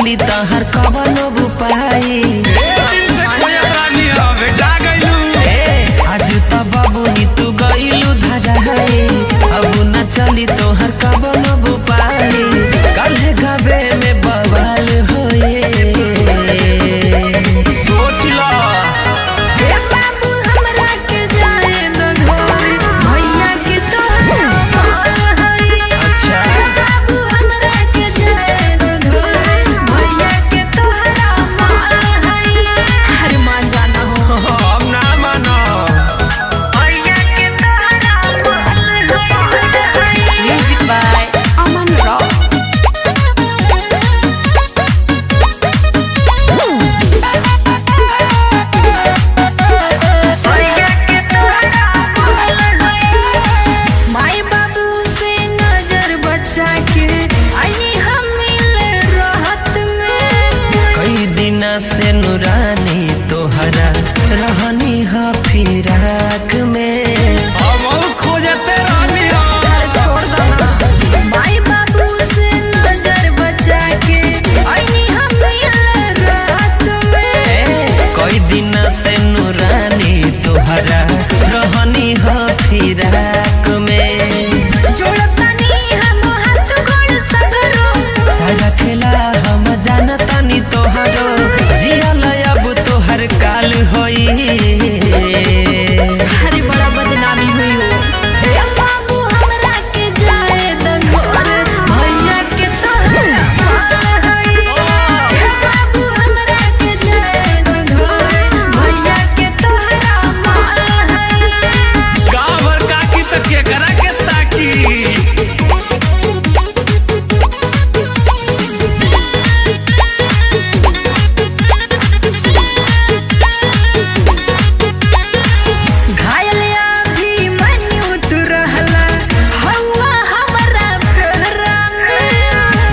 चली तहर कवनो उपाय। आज तो बाबूनी तू गइलू धराई, अब न चली तोहर कवनो उपाय। काल्हे गावे में बवाल होए, सोच लो। बाबू हमरा के जाए दो घर, भैया के तोहरा माल हई। अच्छा बाबू हमरा के जाए दो घर, भैया के तोहरा माल हई। हर मान जाना हो हम ना मानो। भैया के तोहरा माल हई। Music by Aman rock. माई बाबू से नजर बचा के आई हम मिले राहत में। कई दिन से नुरानी तोहरा रहनी हा फिराक में। हम खोजते रानी छोड़ दो ना। माई बाबू से नजर बचा के आई हम मिले राहत में। कई दिन से नुरानी तोहरा रहनी हा फिराक में। जोड़तानी हम हाथ गोड़ सगरो, सारा खेला हम जानतानी तोहरो, जियल अब तोहर काल होई। हरी बड़ा बदनामी हुई हो। ए बाबू हमरा के जाए दो घर, भैया के तोहरा माल हई। ए बाबू हमरा के जाए दो घर, भैया के तोहरा माल हई। गावर काकी तो के करा के ताकी। घायल अभिमन्यु तू रहला, हौवा हमरा फेरा में।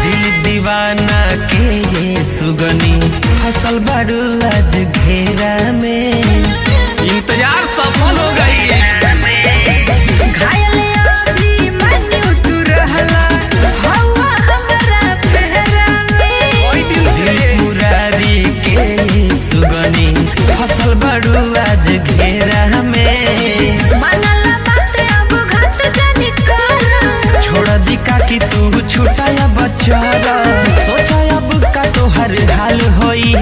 दिल दीवाना के ये सुगनी फसल बारू आज घेरा में। इंतजार सफल हो गई। घायल अभिमन्यु तू रहला, हौवा हमरा फेरा में। दिल मुरारी के ये सुगनी फसल बारू आज घेरा में। मनला बात अब घात जानी कर, छोड़ दी काकी तू छुटाया बच्चा, सोचा अब का तोहर हाल होई।